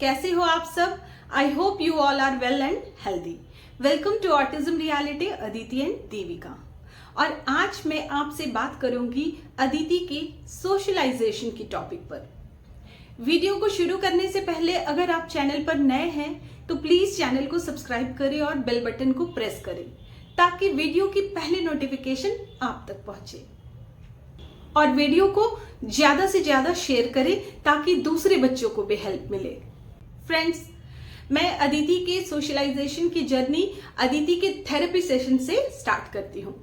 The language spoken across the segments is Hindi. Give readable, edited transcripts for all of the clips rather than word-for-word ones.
कैसे हो आप सब? I hope you all are well and healthy. Welcome to autism reality Aditi and Devika. और आज मैं आपसे बात करूंगी अदिति के सोशलाइजेशन की टॉपिक पर। वीडियो को शुरू करने से पहले अगर आप चैनल पर नए हैं तो प्लीज चैनल को सब्सक्राइब करें और बेल बटन को प्रेस करें ताकि वीडियो की पहली नोटिफिकेशन आप तक पहुंचे। और वीडियो को ज्यादा से ज्यादा शेयर करें ताकि दूसरे बच्चों को भी हेल्प मिले। फ्रेंड्स, मैं अदिति के सोशलाइजेशन की जर्नी अदिति के थेरेपी सेशन से स्टार्ट करती हूँ।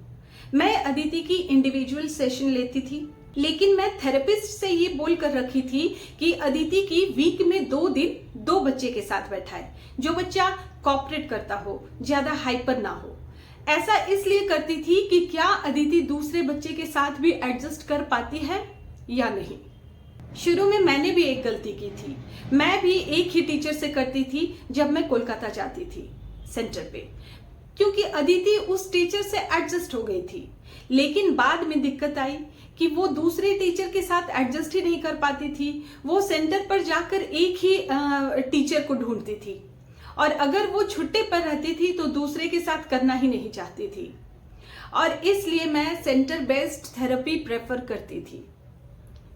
मैं अदिति की इंडिविजुअल सेशन लेती थी, लेकिन मैं थेरेपिस्ट से ये बोल कर रखी थी कि अदिति की वीक में 2 दिन 2 बच्चे के साथ बैठाए, जो बच्चा कोऑपरेट करता हो, ज्यादा हाइपर ना हो। ऐसा इसलिए करती थी कि क्या अदिति दूसरे बच्चे के साथ भी एडजस्ट कर पाती है या नहीं। शुरू में मैंने भी एक गलती की थी। मैं भी एक ही टीचर से करती थी जब मैं कोलकाता जाती थी सेंटर पे, क्योंकि अदिति उस टीचर से एडजस्ट हो गई थी। लेकिन बाद में दिक्कत आई कि वो दूसरे टीचर के साथ एडजस्ट ही नहीं कर पाती थी। वो सेंटर पर जाकर एक ही टीचर को ढूंढती थी और अगर वो छुट्टे पर रहती थी तो दूसरे के साथ करना ही नहीं चाहती थी। और इसलिए मैं सेंटर बेस्ड थेरेपी प्रेफर करती थी,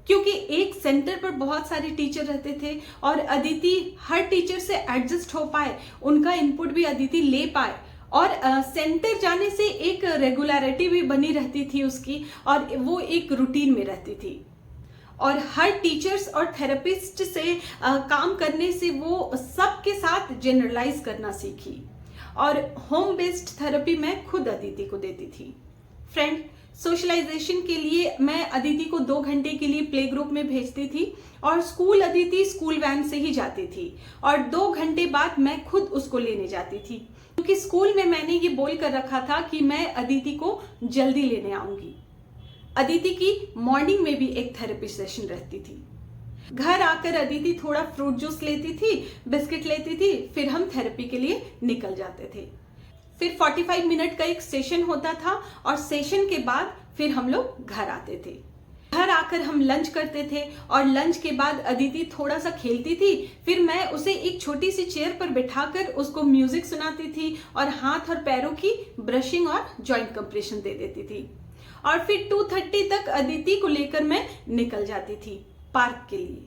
क्योंकि एक सेंटर पर बहुत सारे टीचर रहते थे और अदिति हर टीचर से एडजस्ट हो पाए, उनका इनपुट भी अदिति ले पाए और सेंटर जाने से एक रेगुलरिटी भी बनी रहती थी उसकी, और वो एक रूटीन में रहती थी। और हर टीचर्स और थेरेपिस्ट से काम करने से वो सबके साथ जनरलाइज करना सीखी। और होम बेस्ड थेरेपी मैं खुद अदिति को देती थी। फ्रेंड, सोशलाइजेशन के लिए मैं अदिति को 2 घंटे के लिए प्ले ग्रुप में भेजती थी और स्कूल अदिति स्कूल वैन से ही जाती थी और 2 घंटे बाद मैं खुद उसको लेने जाती थी, क्योंकि स्कूल में मैंने ये बोल कर रखा था कि मैं अदिति को जल्दी लेने आऊंगी। अदिति की मॉर्निंग में भी एक थेरेपी सेशन रहती थी। घर आकर अदिति थोड़ा फ्रूट जूस लेती थी, बिस्किट लेती थी, फिर हम थेरेपी के लिए निकल जाते थे। फिर 45 मिनट का एक सेशन होता था और सेशन के बाद फिर हम लोग घर आते थे। घर आकर हम लंच करते थे और लंच के बाद अदिति थोड़ा सा खेलती थी। फिर मैं उसे एक छोटी सी चेयर पर बिठाकर उसको म्यूजिक सुनाती थी और हाथ और पैरों की ब्रशिंग और जॉइंट कंप्रेशन दे देती थी। और फिर 2:30 तक अदिति को लेकर मैं निकल जाती थी पार्क के लिए,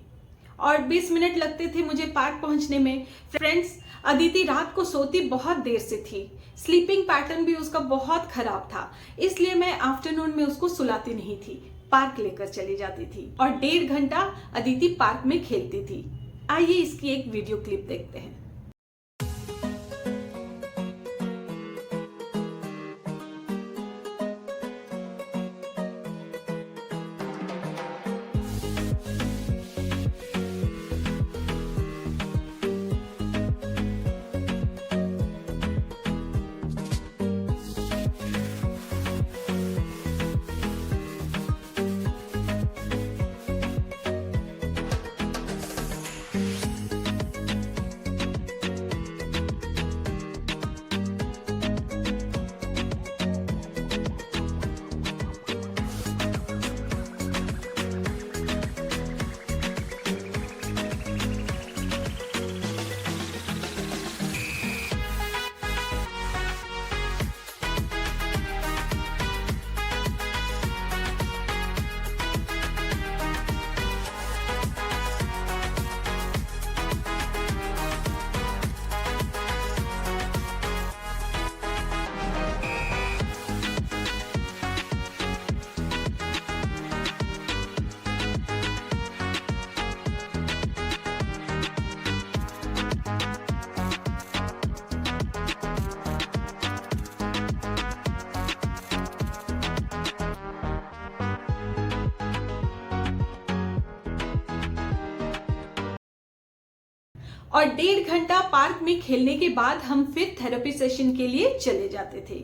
और 20 मिनट लगते थे मुझे पार्क पहुंचने में। फ्रेंड्स, अदिति रात को सोती बहुत देर से थी, स्लीपिंग पैटर्न भी उसका बहुत खराब था, इसलिए मैं आफ्टरनून में उसको सुलाती नहीं थी, पार्क लेकर चली जाती थी और 1.5 घंटा अदिति पार्क में खेलती थी। आइए इसकी एक वीडियो क्लिप देखते हैं। और 1.5 घंटा पार्क में खेलने के बाद हम फिर थेरेपी सेशन के लिए चले जाते थे।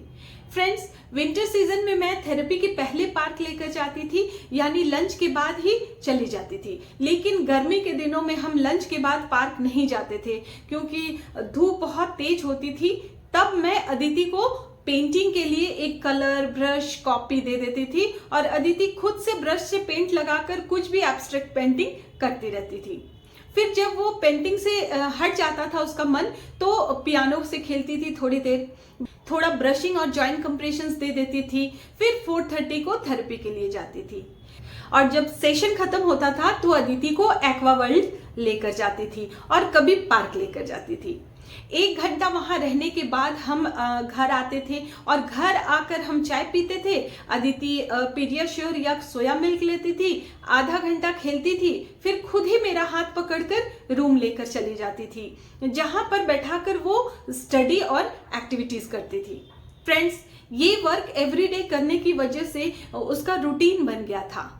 फ्रेंड्स, विंटर सीजन में मैं थेरेपी के पहले पार्क लेकर जाती थी, यानी लंच के बाद ही चली जाती थी। लेकिन गर्मी के दिनों में हम लंच के बाद पार्क नहीं जाते थे, क्योंकि धूप बहुत तेज होती थी। तब मैं अदिति को पेंटिंग के लिए एक कलर, ब्रश, कॉपी दे देती थी और अदिति खुद से ब्रश से पेंट लगाकर कुछ भी एब्स्ट्रैक्ट पेंटिंग करती रहती थी। फिर जब वो पेंटिंग से हट जाता था उसका मन, तो पियानो से खेलती थी थोड़ी देर, थोड़ा ब्रशिंग और जॉइंट कंप्रेशंस दे देती थी, फिर 4:30 को थेरेपी के लिए जाती थी। और जब सेशन खत्म होता था तो अदिति को एक्वा वर्ल्ड लेकर जाती थी और कभी पार्क लेकर जाती थी। 1 घंटा वहां रहने के बाद हम घर आते थे और घर आकर हम चाय पीते थे। अदिति पीडियाश्योर या सोया मिल्क लेती थी, आधा घंटा खेलती थी, फिर खुद ही मेरा हाथ पकड़कर रूम लेकर चली जाती थी, जहां पर बैठाकर वो स्टडी और एक्टिविटीज करती थी। फ्रेंड्स, ये वर्क एवरीडे करने की वजह से उसका रूटीन बन गया था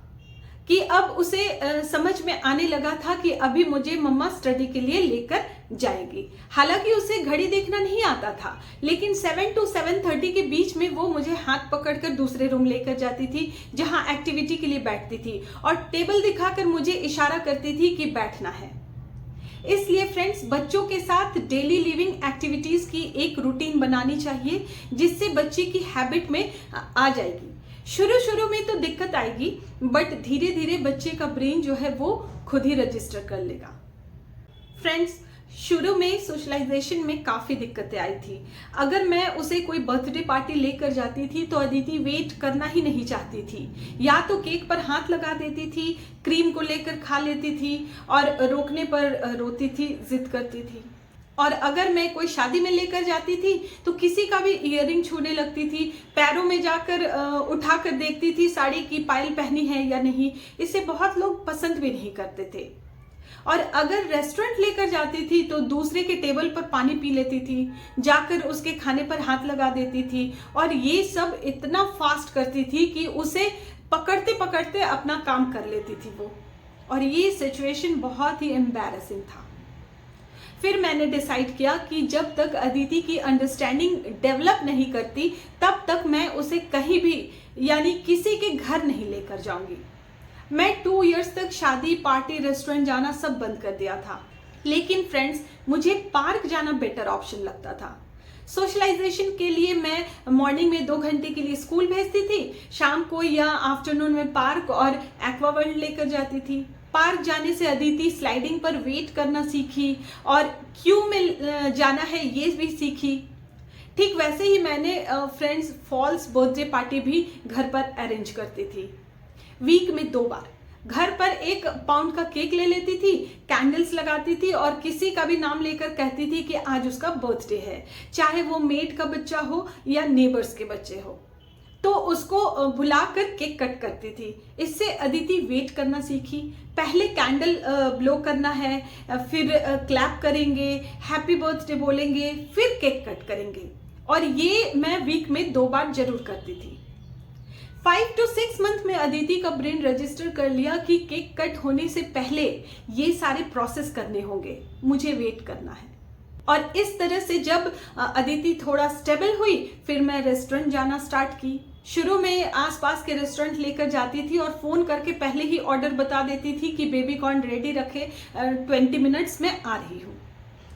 कि अब उसे समझ में आने लगा था कि अभी मुझे मम्मा स्टडी के लिए लेकर जाएगी। हालांकि उसे घड़ी देखना नहीं आता था, लेकिन 7 to 7:30 के बीच में वो मुझे हाथ पकड़कर दूसरे रूम लेकर जाती थी, जहां एक्टिविटी के लिए बैठती थी और टेबल दिखाकर मुझे इशारा करती थी कि बैठना है। इसलिए फ्रेंड्स, बच्चों के साथ डेली लिविंग एक्टिविटीज की एक रूटीन बनानी चाहिए, जिससे बच्चे की हैबिट में आ जाएगी। शुरू में तो दिक्कत आएगी, बट धीरे धीरे बच्चे का ब्रेन जो है वो खुद ही रजिस्टर कर लेगा। फ्रेंड्स, शुरू में सोशलाइजेशन में काफी दिक्कतें आई थी। अगर मैं उसे कोई बर्थडे पार्टी लेकर जाती थी तो अदिति वेट करना ही नहीं चाहती थी, या तो केक पर हाथ लगा देती थी, क्रीम को लेकर खा लेती थी और रोकने पर रोती थी, जिद करती थी। और अगर मैं कोई शादी में लेकर जाती थी तो किसी का भी इयररिंग छूने लगती थी, पैरों में जाकर उठाकर देखती थी साड़ी की पायल पहनी है या नहीं। इसे बहुत लोग पसंद भी नहीं करते थे। और अगर रेस्टोरेंट लेकर जाती थी तो दूसरे के टेबल पर पानी पी लेती थी, जाकर उसके खाने पर हाथ लगा देती थी, और ये सब इतना फास्ट करती थी कि उसे पकड़ते पकड़ते अपना काम कर लेती थी वो। और ये सिचुएशन बहुत ही एम्बैरेसिंग था। फिर मैंने डिसाइड किया कि जब तक अदिति की अंडरस्टैंडिंग डेवलप नहीं करती तब तक मैं उसे कहीं भी, यानी किसी के घर नहीं लेकर जाऊंगी। मैं 2 इयर्स तक शादी, पार्टी, रेस्टोरेंट जाना सब बंद कर दिया था। लेकिन फ्रेंड्स, मुझे पार्क जाना बेटर ऑप्शन लगता था। सोशलाइजेशन के लिए मैं मॉर्निंग में 2 घंटे के लिए स्कूल भेजती थी, शाम को या आफ्टरनून में पार्क और एक्वा वर्ल्ड लेकर जाती थी। पार्क जाने से अदिति स्लाइडिंग पर वेट करना सीखी और क्यू में जाना है ये भी सीखी। ठीक वैसे ही मैंने फ्रेंड्स फॉल्स बर्थडे पार्टी भी घर पर अरेंज करती थी। वीक में 2 बार घर पर 1 पाउंड का केक ले लेती थी, कैंडल्स लगाती थी और किसी का भी नाम लेकर कहती थी कि आज उसका बर्थडे है, चाहे वो मेड का बच्चा हो या नेबर्स के बच्चे हो, तो उसको बुलाकर केक कट करती थी। इससे अदिति वेट करना सीखी। पहले कैंडल ब्लो करना है, फिर क्लैप करेंगे, हैप्पी बर्थडे बोलेंगे, फिर केक कट करेंगे, और ये मैं वीक में 2 बार जरूर करती थी। 5 to 6 मंथ में अदिति का ब्रेन रजिस्टर कर लिया कि केक कट होने से पहले ये सारे प्रोसेस करने होंगे, मुझे वेट करना है। और इस तरह से जब अदिति थोड़ा स्टेबल हुई, फिर मैं रेस्टोरेंट जाना स्टार्ट की। शुरू में आसपास के रेस्टोरेंट लेकर जाती थी और फोन करके पहले ही ऑर्डर बता देती थी कि बेबी कॉर्न रेडी रखे, 20 मिनट्स में आ रही हूँ।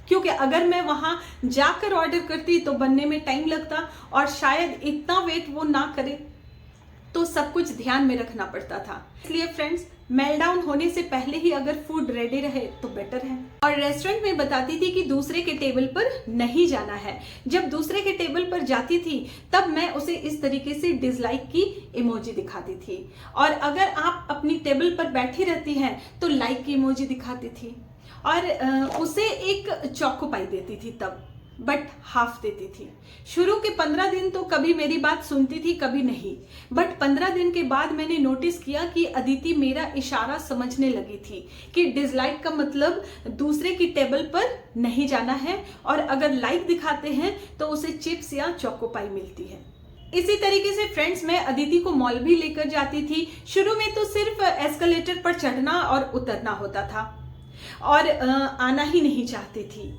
क्योंकि अगर मैं वहां जाकर ऑर्डर करती तो बनने में टाइम लगता और शायद इतना वेट वो ना करे, तो सब कुछ ध्यान में रखना पड़ता था। इसलिए फ्रेंड्स, मेल्टडाउन होने से पहले ही अगर फूड रेडी रहे तो बेटर है। और रेस्टोरेंट में बताती थी कि दूसरे के टेबल पर नहीं जाना है। जब दूसरे के टेबल पर जाती थी तब मैं उसे इस तरीके से डिसलाइक की इमोजी दिखाती थी, और अगर आप अपनी टेबल पर बैठी रहती हैं तो लाइक की इमोजी दिखाती थी, और उसे एक चौको पाई देती थी तब, बट हाफ देती थी। शुरू के 15 दिन तो कभी मेरी बात सुनती थी, कभी नहीं, बट 15 दिन के बाद मैंने नोटिस किया कि अदिति मेरा इशारा समझने लगी थी कि डिसलाइक का मतलब दूसरे की टेबल पर नहीं जाना है, और अगर लाइक दिखाते हैं तो उसे चिप्स या चोकोपाई मिलती है। इसी तरीके से फ्रेंड्स, मैं अदिति को मॉल भी लेकर जाती थी। शुरू में तो सिर्फ एस्केलेटर पर चढ़ना और उतरना होता था और आना ही नहीं चाहती थी।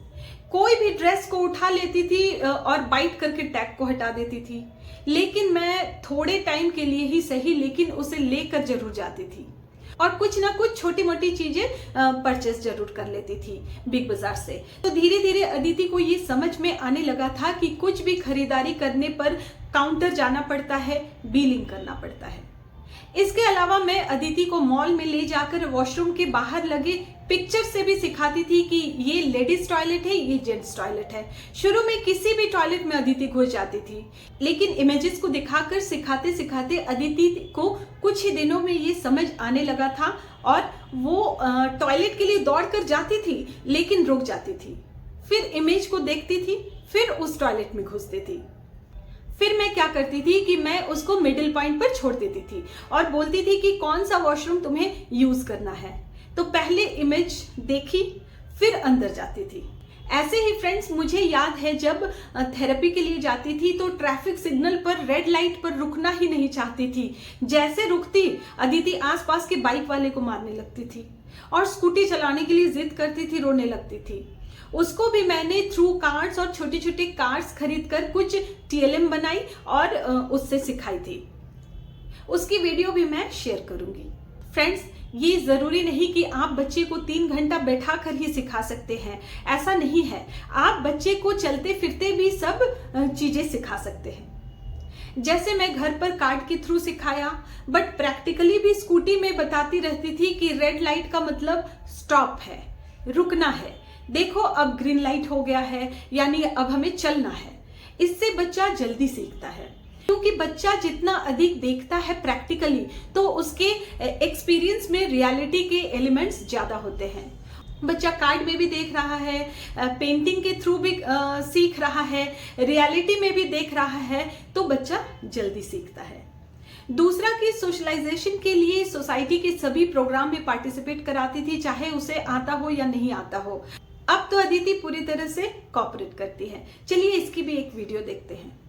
कोई भी ड्रेस को उठा लेती थी और बाइट करके टैग को हटा देती थी, लेकिन मैं थोड़े टाइम के लिए ही सही, लेकिन उसे लेकर जरूर जाती थी और कुछ ना कुछ छोटी मोटी चीजें परचेस जरूर कर लेती थी बिग बाजार से। तो धीरे धीरे अदिति को ये समझ में आने लगा था कि कुछ भी खरीदारी करने पर काउंटर जाना पड़ता है, बिलिंग करना पड़ता है। इसके अलावा मैं अदिति को मॉल में ले जाकर वॉशरूम के बाहर लगे पिक्चर से भी सिखाती थी कि ये लेडीज टॉयलेट है, ये जेंट्स टॉयलेट है। शुरू में किसी भी टॉयलेट में अदिति घुस जाती थी, लेकिन इमेजेस को दिखाकर सिखाते सिखाते अदिति को कुछ ही दिनों में ये समझ आने लगा था और वो टॉयलेट के लिए दौड़ कर जाती थी, लेकिन रुक जाती थी। फिर इमेज को देखती थी, फिर उस टॉयलेट में घुसती थी। फिर मैं क्या करती थी कि मैं उसको मिडिल पॉइंट पर छोड़ देती थी और बोलती थी कि कौन सा वॉशरूम तुम्हें यूज करना है। तो पहले इमेज देखी, फिर अंदर जाती थी। ऐसे ही फ्रेंड्स, मुझे याद है जब थेरेपी के लिए जाती थी तो ट्रैफिक सिग्नल पर रेड लाइट पर रुकना ही नहीं चाहती थी। जैसे रुकती, अदिति आसपास के बाइक वाले को मारने लगती थी और स्कूटी चलाने के लिए जिद करती थी, रोने लगती थी। उसको भी मैंने थ्रू कार्ड्स और छोटे छोटे कार्ड्स खरीद कर कुछ TLM बनाई और उससे सिखाई थी। उसकी वीडियो भी मैं शेयर करूंगी। फ्रेंड्स, ये जरूरी नहीं कि आप बच्चे को 3 घंटा बैठा कर ही सिखा सकते हैं, ऐसा नहीं है। आप बच्चे को चलते फिरते भी सब चीजें सिखा सकते हैं। जैसे मैं घर पर कार्ड के थ्रू सिखाया, बट प्रैक्टिकली भी स्कूटी में बताती रहती थी कि रेड लाइट का मतलब स्टॉप है, रुकना है। देखो अब ग्रीन लाइट हो गया है, यानी अब हमें चलना है। इससे बच्चा जल्दी सीखता है, क्योंकि बच्चा जितना अधिक देखता है प्रैक्टिकली, तो उसके एक्सपीरियंस में रियलिटी के एलिमेंट्स ज्यादा होते हैं। बच्चा कार्ड में भी देख रहा है, पेंटिंग के थ्रू भी सीख रहा है, रियलिटी में भी देख रहा है, तो बच्चा जल्दी सीखता है। दूसरा कि सोशलाइजेशन के लिए सोसाइटी के सभी प्रोग्राम में पार्टिसिपेट कराती थी, चाहे उसे आता हो या नहीं आता हो। अब तो अदिति पूरी तरह से कोऑपरेट करती है। चलिए इसकी भी एक वीडियो देखते हैं।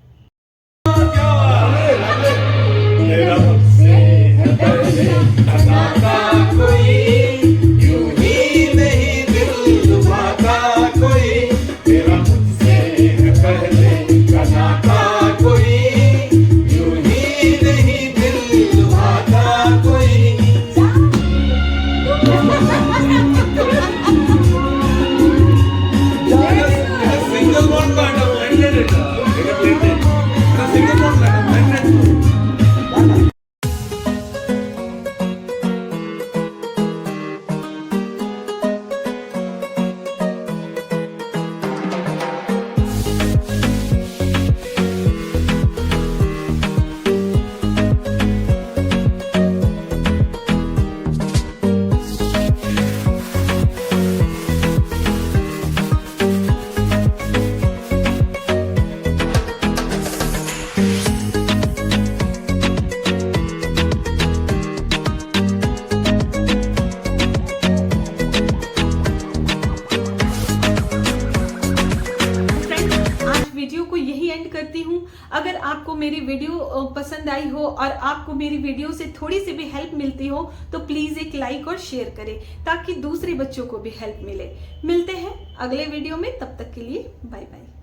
करती हूँ। अगर आपको मेरी वीडियो पसंद आई हो और आपको मेरी वीडियो से थोड़ी सी भी हेल्प मिलती हो तो प्लीज एक लाइक और शेयर करें ताकि दूसरे बच्चों को भी हेल्प मिले। मिलते हैं अगले वीडियो में, तब तक के लिए बाय बाय।